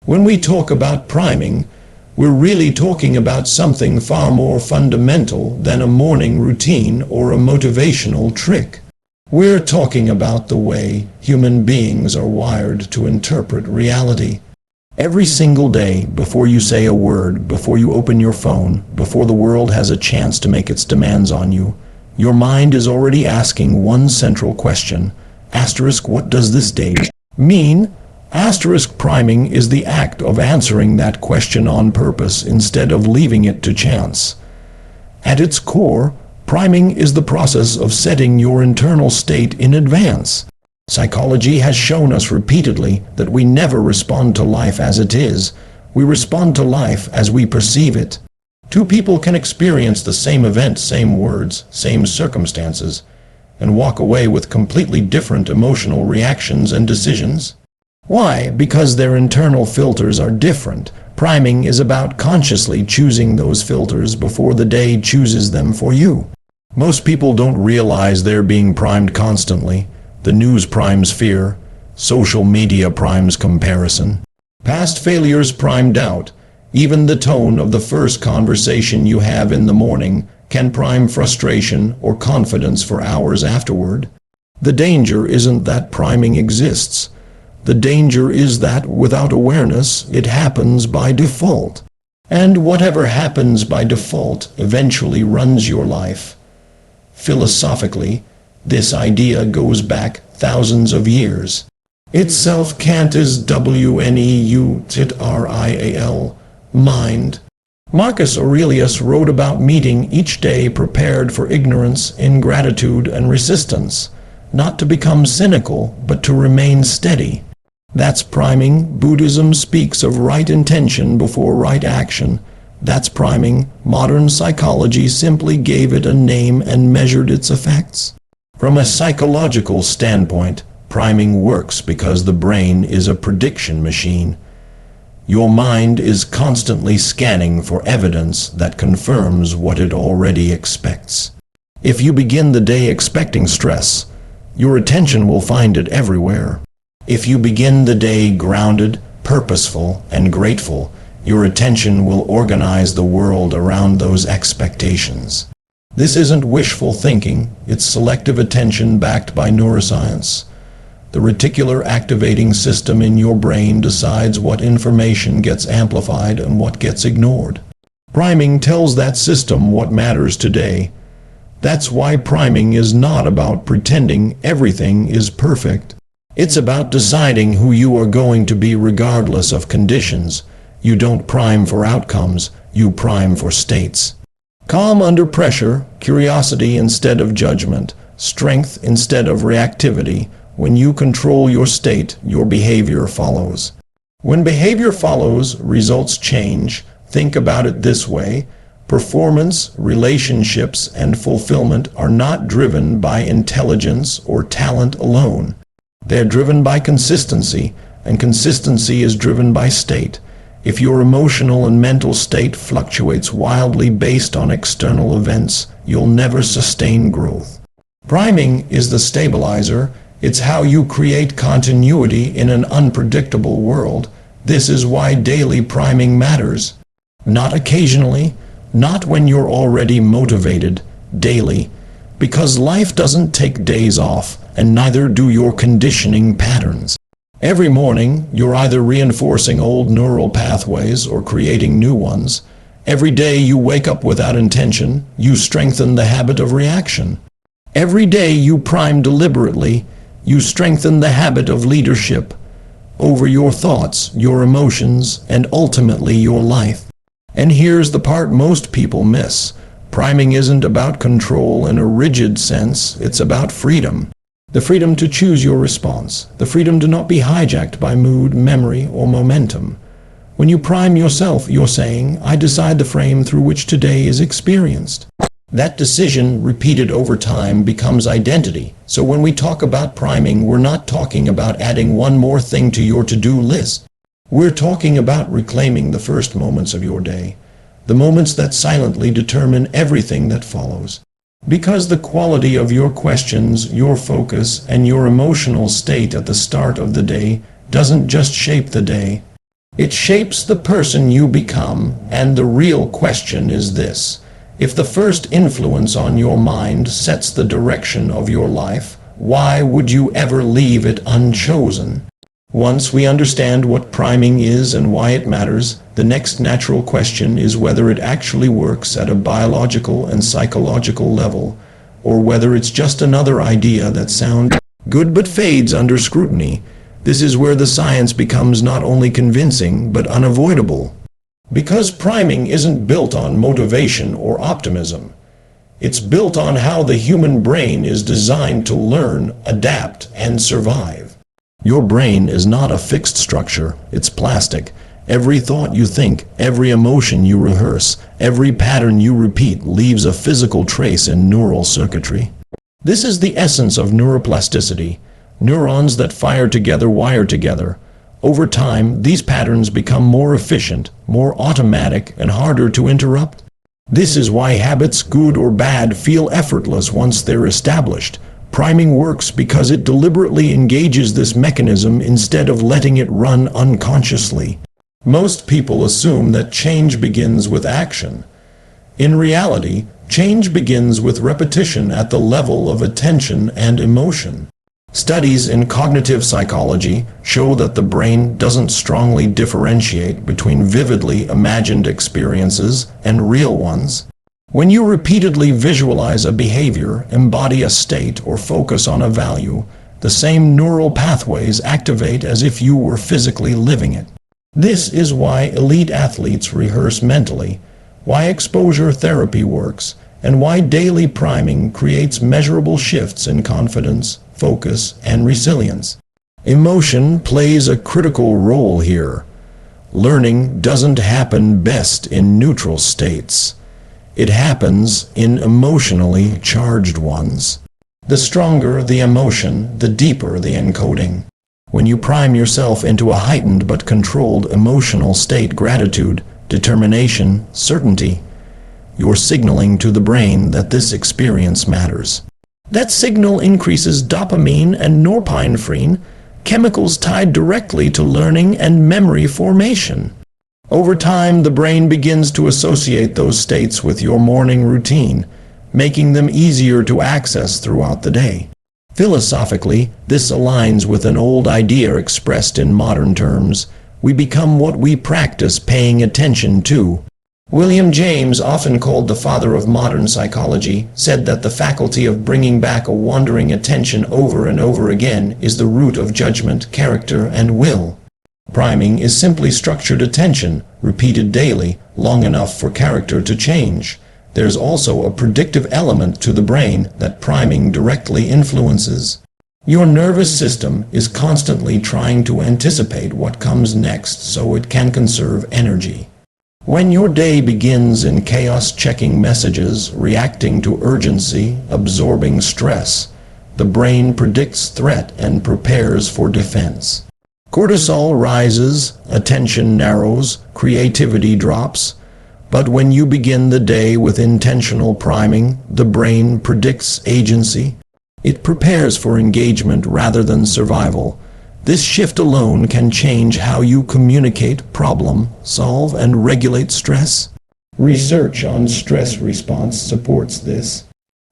When we talk about priming, we're really talking about something far more fundamental than a morning routine or a motivational trick. We're talking about the way human beings are wired to interpret reality. Every single day, before you say a word, before you open your phone, before the world has a chance to make its demands on you, your mind is already asking one central question. Asterisk, what does this day mean? Asterisk, priming is the act of answering that question on purpose instead of leaving it to chance. At its core, priming is the process of setting your internal state in advance. Psychology has shown us repeatedly that we never respond to life as it is. We respond to life as we perceive it. Two people can experience the same event, same words, same circumstances, and walk away with completely different emotional reactions and decisions. Why? Because their internal filters are different. Priming is about consciously choosing those filters before the day chooses them for you. Most people don't realize they're being primed constantly. The news primes fear. Social media primes comparison. Past failures prime doubt. Even the tone of the first conversation you have in the morning can prime frustration or confidence for hours afterward. The danger isn't that priming exists. The danger is that, without awareness, it happens by default. And whatever happens by default eventually runs your life. Philosophically, this idea goes back thousands of years. Itself Kant is WNEUTRIAL, mind. Marcus Aurelius wrote about meeting each day prepared for ignorance, ingratitude, and resistance, not to become cynical, but to remain steady. That's priming. Buddhism speaks of right intention before right action. That's priming. Modern psychology simply gave it a name and measured its effects. From a psychological standpoint, priming works because the brain is a prediction machine. Your mind is constantly scanning for evidence that confirms what it already expects. If you begin the day expecting stress, your attention will find it everywhere. If you begin the day grounded, purposeful, and grateful, your attention will organize the world around those expectations. This isn't wishful thinking, it's selective attention backed by neuroscience. The reticular activating system in your brain decides what information gets amplified and what gets ignored. Priming tells that system what matters today. That's why priming is not about pretending everything is perfect. It's about deciding who you are going to be regardless of conditions. You don't prime for outcomes, you prime for states. Calm under pressure, curiosity instead of judgment, strength instead of reactivity. When you control your state, your behavior follows. When behavior follows, results change. Think about it this way. Performance, relationships, and fulfillment are not driven by intelligence or talent alone. They're driven by consistency, and consistency is driven by state. If your emotional and mental state fluctuates wildly based on external events, you'll never sustain growth. Priming is the stabilizer. It's how you create continuity in an unpredictable world. This is why daily priming matters. Not occasionally, not when you're already motivated, daily. Because life doesn't take days off, and neither do your conditioning patterns. Every morning, you're either reinforcing old neural pathways or creating new ones. Every day you wake up without intention, you strengthen the habit of reaction. Every day you prime deliberately, you strengthen the habit of leadership over your thoughts, your emotions, and ultimately your life. And here's the part most people miss. Priming isn't about control in a rigid sense, it's about freedom. The freedom to choose your response, the freedom to not be hijacked by mood, memory, or momentum. When you prime yourself, you're saying, I decide the frame through which today is experienced. That decision, repeated over time, becomes identity. So when we talk about priming, we're not talking about adding one more thing to your to-do list. We're talking about reclaiming the first moments of your day, the moments that silently determine everything that follows. Because the quality of your questions, your focus, and your emotional state at the start of the day doesn't just shape the day, It shapes the person you become, and the real question is this: if the first influence on your mind sets the direction of your life, why would you ever leave it unchosen? Once we understand what priming is and why it matters, the next natural question is whether it actually works at a biological and psychological level, or whether it's just another idea that sounds good but fades under scrutiny. This is where the science becomes not only convincing but unavoidable. Because priming isn't built on motivation or optimism. It's built on how the human brain is designed to learn, adapt, and survive. Your brain is not a fixed structure, it's plastic. Every thought you think, every emotion you rehearse, every pattern you repeat leaves a physical trace in neural circuitry. This is the essence of neuroplasticity. Neurons that fire together wire together. Over time, these patterns become more efficient, more automatic, and harder to interrupt. This is why habits, good or bad, feel effortless once they're established. Priming works because it deliberately engages this mechanism instead of letting it run unconsciously. Most people assume that change begins with action. In reality, change begins with repetition at the level of attention and emotion. Studies in cognitive psychology show that the brain doesn't strongly differentiate between vividly imagined experiences and real ones. When you repeatedly visualize a behavior, embody a state, or focus on a value, the same neural pathways activate as if you were physically living it. This is why elite athletes rehearse mentally, why exposure therapy works, and why daily priming creates measurable shifts in confidence, focus, and resilience. Emotion plays a critical role here. Learning doesn't happen best in neutral states. It happens in emotionally charged ones. The stronger the emotion, the deeper the encoding. When you prime yourself into a heightened but controlled emotional state, gratitude, determination, certainty, you're signaling to the brain that this experience matters. That signal increases dopamine and norepinephrine, chemicals tied directly to learning and memory formation. Over time, the brain begins to associate those states with your morning routine, making them easier to access throughout the day. Philosophically, this aligns with an old idea expressed in modern terms: we become what we practice paying attention to. William James, often called the father of modern psychology, said that the faculty of bringing back a wandering attention over and over again is the root of judgment, character, and will. Priming is simply structured attention, repeated daily, long enough for character to change. There's also a predictive element to the brain that priming directly influences. Your nervous system is constantly trying to anticipate what comes next so it can conserve energy. When your day begins in chaos, checking messages, reacting to urgency, absorbing stress, the brain predicts threat and prepares for defense. Cortisol rises, attention narrows, creativity drops. But when you begin the day with intentional priming, the brain predicts agency. It prepares for engagement rather than survival. This shift alone can change how you communicate, problem solve, and regulate stress. Research on stress response supports this.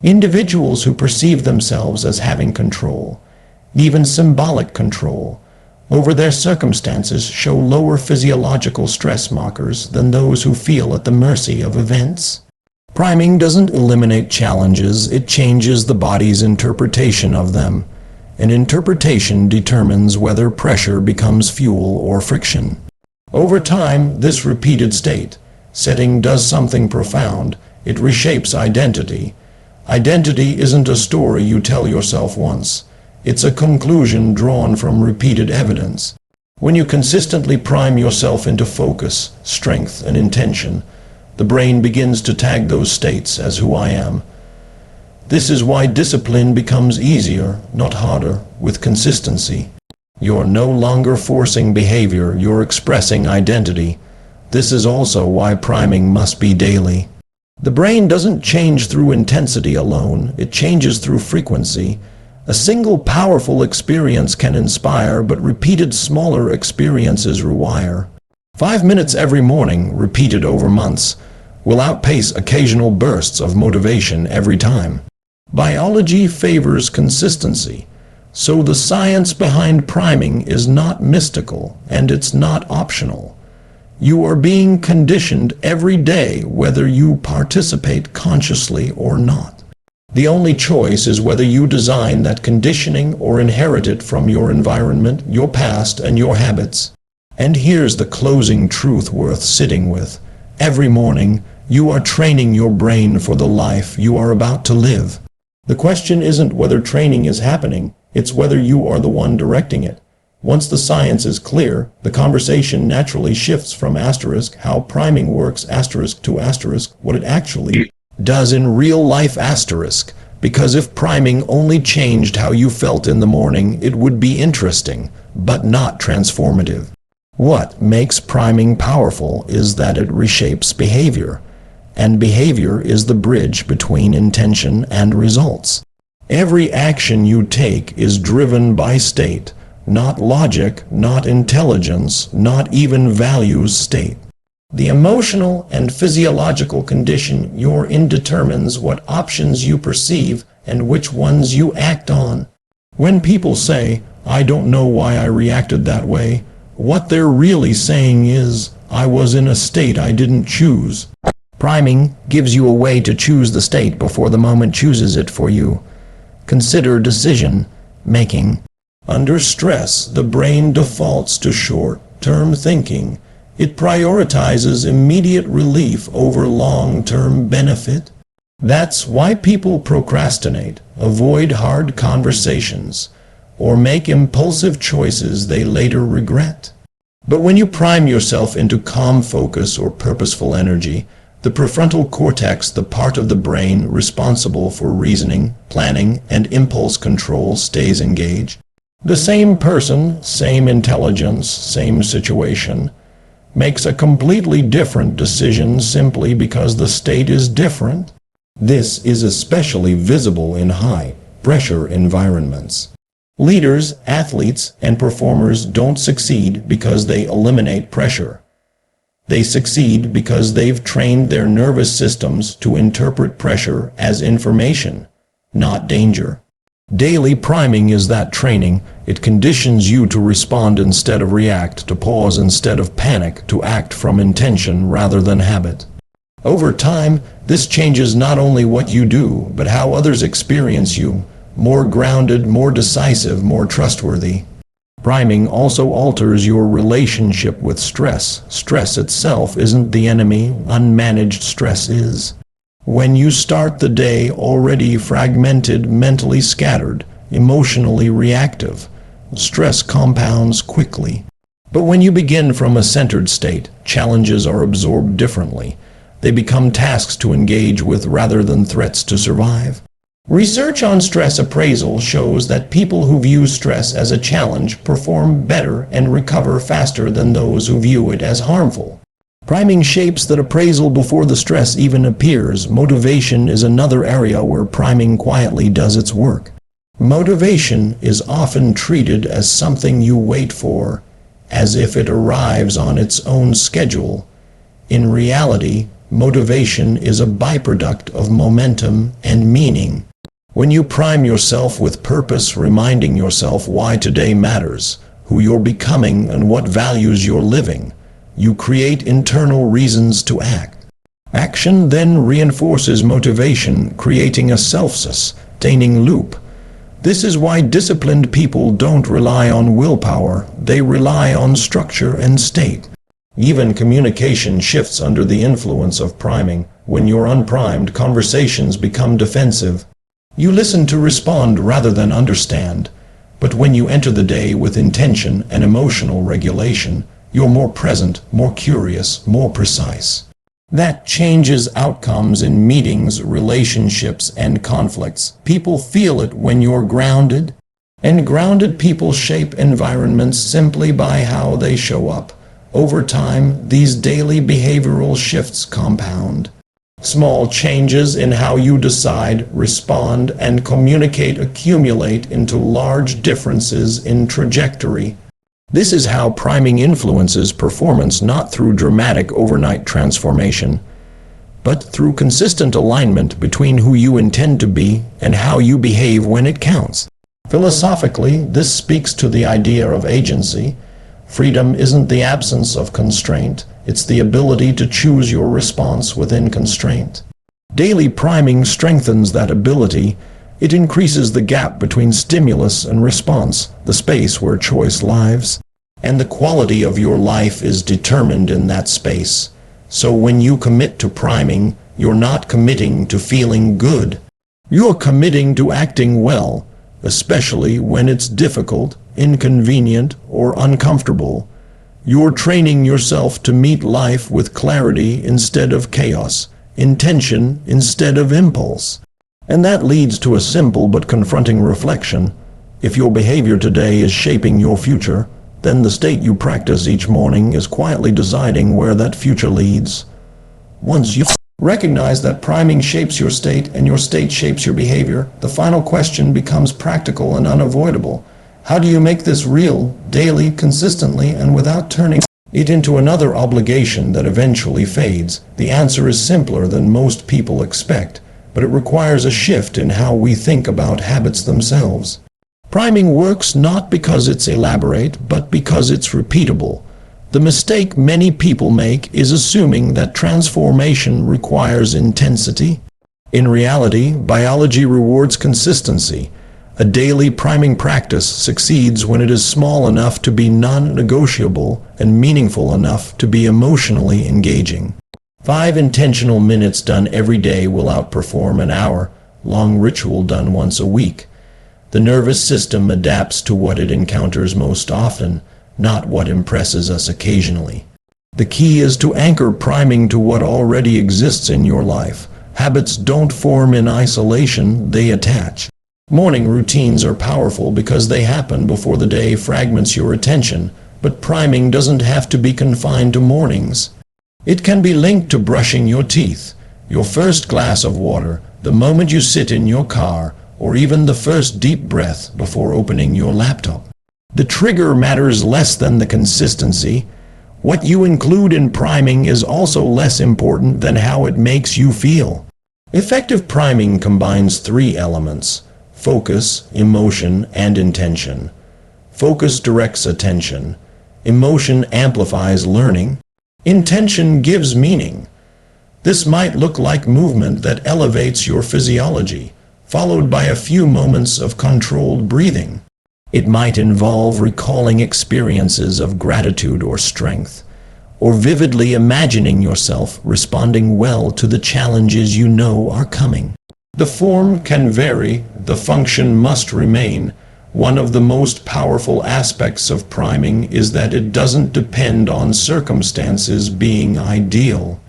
Individuals who perceive themselves as having control, even symbolic control, over their circumstances show lower physiological stress markers than those who feel at the mercy of events. Priming doesn't eliminate challenges, it changes the body's interpretation of them. An interpretation determines whether pressure becomes fuel or friction. Over time, this repeated state setting does something profound. It reshapes identity. Identity isn't a story you tell yourself once. It's a conclusion drawn from repeated evidence. When you consistently prime yourself into focus, strength, and intention, the brain begins to tag those states as who I am. This is why discipline becomes easier, not harder, with consistency. You're no longer forcing behavior, you're expressing identity. This is also why priming must be daily. The brain doesn't change through intensity alone, it changes through frequency. A single powerful experience can inspire, but repeated smaller experiences rewire. 5 minutes every morning, repeated over months, will outpace occasional bursts of motivation every time. Biology favors consistency, so the science behind priming is not mystical and it's not optional. You are being conditioned every day whether you participate consciously or not. The only choice is whether you design that conditioning or inherit it from your environment, your past, and your habits. And here's the closing truth worth sitting with. Every morning, you are training your brain for the life you are about to live. The question isn't whether training is happening, it's whether you are the one directing it. Once the science is clear, the conversation naturally shifts from asterisk how priming works asterisk to asterisk what it actually does in real life asterisk. Because if priming only changed how you felt in the morning, it would be interesting, but not transformative. What makes priming powerful is that it reshapes behavior, and behavior is the bridge between intention and results. Every action you take is driven by state, not logic, not intelligence, not even values state. The emotional and physiological condition you're in determines what options you perceive and which ones you act on. When people say, "I don't know why I reacted that way," what they're really saying is, "I was in a state I didn't choose." Priming gives you a way to choose the state before the moment chooses it for you. Consider decision making. Under stress, the brain defaults to short-term thinking. It prioritizes immediate relief over long-term benefit. That's why people procrastinate, avoid hard conversations, or make impulsive choices they later regret. But when you prime yourself into calm focus or purposeful energy, the prefrontal cortex, the part of the brain responsible for reasoning, planning, and impulse control, stays engaged. The same person, same intelligence, same situation, makes a completely different decision simply because the state is different. This is especially visible in high-pressure environments. Leaders, athletes, and performers don't succeed because they eliminate pressure. They succeed because they've trained their nervous systems to interpret pressure as information, not danger. Daily priming is that training. It conditions you to respond instead of react, to pause instead of panic, to act from intention rather than habit. Over time, this changes not only what you do, but how others experience you. More grounded, more decisive, more trustworthy. Priming also alters your relationship with stress. Stress itself isn't the enemy, unmanaged stress is. When you start the day already fragmented, mentally scattered, emotionally reactive, stress compounds quickly. But when you begin from a centered state, challenges are absorbed differently. They become tasks to engage with rather than threats to survive. Research on stress appraisal shows that people who view stress as a challenge perform better and recover faster than those who view it as harmful. Priming shapes that appraisal before the stress even appears. Motivation is another area where priming quietly does its work. Motivation is often treated as something you wait for, as if it arrives on its own schedule. In reality, motivation is a byproduct of momentum and meaning. When you prime yourself with purpose, reminding yourself why today matters, who you're becoming, and what values you're living, you create internal reasons to act. Action then reinforces motivation, creating a self-sustaining loop. This is why disciplined people don't rely on willpower, they rely on structure and state. Even communication shifts under the influence of priming. When you're unprimed, conversations become defensive. You listen to respond rather than understand. But when you enter the day with intention and emotional regulation, you're more present, more curious, more precise. That changes outcomes in meetings, relationships, and conflicts. People feel it when you're grounded, and grounded people shape environments simply by how they show up. Over time, these daily behavioral shifts compound. Small changes in how you decide, respond, and communicate accumulate into large differences in trajectory. This is how priming influences performance, not through dramatic overnight transformation, but through consistent alignment between who you intend to be and how you behave when it counts. Philosophically, this speaks to the idea of agency. Freedom isn't the absence of constraint, it's the ability to choose your response within constraint. Daily priming strengthens that ability. It increases the gap between stimulus and response, the space where choice lives. And the quality of your life is determined in that space. So when you commit to priming, you're not committing to feeling good. You're committing to acting well, especially when it's difficult, inconvenient, or uncomfortable. You're training yourself to meet life with clarity instead of chaos, intention instead of impulse. And that leads to a simple but confronting reflection. If your behavior today is shaping your future, then the state you practice each morning is quietly deciding where that future leads. Once you recognize that priming shapes your state and your state shapes your behavior, the final question becomes practical and unavoidable. How do you make this real, daily, consistently, and without turning it into another obligation that eventually fades? The answer is simpler than most people expect, but it requires a shift in how we think about habits themselves. Priming works not because it's elaborate, but because it's repeatable. The mistake many people make is assuming that transformation requires intensity. In reality, biology rewards consistency. A daily priming practice succeeds when it is small enough to be non-negotiable and meaningful enough to be emotionally engaging. 5 intentional minutes done every day will outperform an hour-long ritual done once a week. The nervous system adapts to what it encounters most often, not what impresses us occasionally. The key is to anchor priming to what already exists in your life. Habits don't form in isolation, they attach. Morning routines are powerful because they happen before the day fragments your attention, but priming doesn't have to be confined to mornings. It can be linked to brushing your teeth, your first glass of water, the moment you sit in your car, or even the first deep breath before opening your laptop. The trigger matters less than the consistency. What you include in priming is also less important than how it makes you feel. Effective priming combines 3 elements: focus, emotion, and intention. Focus directs attention. Emotion amplifies learning. Intention gives meaning. This might look like movement that elevates your physiology, followed by a few moments of controlled breathing. It might involve recalling experiences of gratitude or strength, or vividly imagining yourself responding well to the challenges you know are coming. The form can vary, the function must remain. One of the most powerful aspects of priming is that it doesn't depend on circumstances being ideal.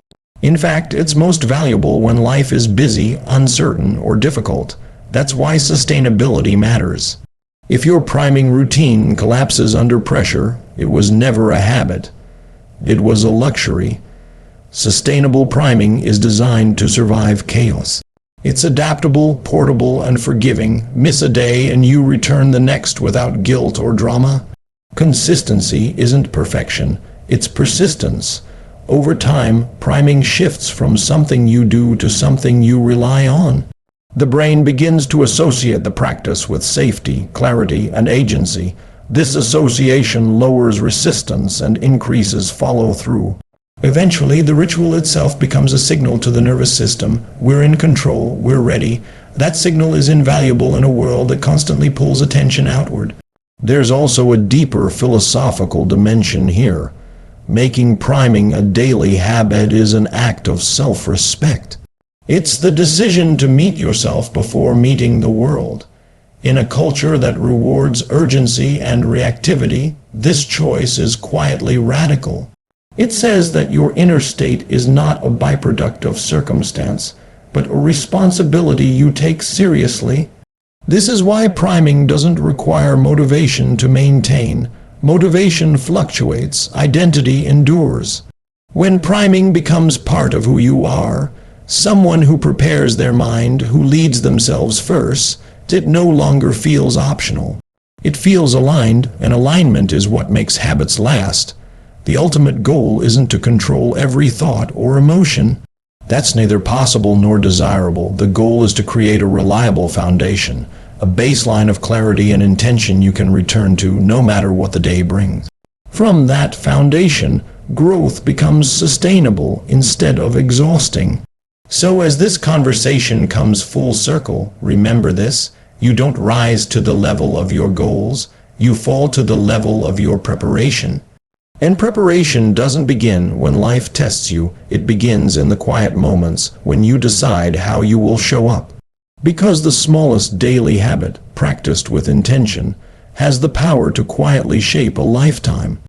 In fact, it's most valuable when life is busy, uncertain, or difficult. That's why sustainability matters. If your priming routine collapses under pressure, it was never a habit. It was a luxury. Sustainable priming is designed to survive chaos. It's adaptable, portable, and forgiving. Miss a day and you return the next without guilt or drama. Consistency isn't perfection, it's persistence. Over time, priming shifts from something you do to something you rely on. The brain begins to associate the practice with safety, clarity, and agency. This association lowers resistance and increases follow-through. Eventually, the ritual itself becomes a signal to the nervous system. We're in control, we're ready. That signal is invaluable in a world that constantly pulls attention outward. There's also a deeper philosophical dimension here. Making priming a daily habit is an act of self-respect. It's the decision to meet yourself before meeting the world. In a culture that rewards urgency and reactivity, this choice is quietly radical. It says that your inner state is not a byproduct of circumstance, but a responsibility you take seriously. This is why priming doesn't require motivation to maintain. Motivation fluctuates, identity endures. When priming becomes part of who you are, someone who prepares their mind, who leads themselves first, it no longer feels optional. It feels aligned, and alignment is what makes habits last. The ultimate goal isn't to control every thought or emotion. That's neither possible nor desirable. The goal is to create a reliable foundation, a baseline of clarity and intention you can return to no matter what the day brings. From that foundation, growth becomes sustainable instead of exhausting. So as this conversation comes full circle, remember this: you don't rise to the level of your goals, you fall to the level of your preparation. And preparation doesn't begin when life tests you, it begins in the quiet moments when you decide how you will show up. Because the smallest daily habit, practiced with intention, has the power to quietly shape a lifetime.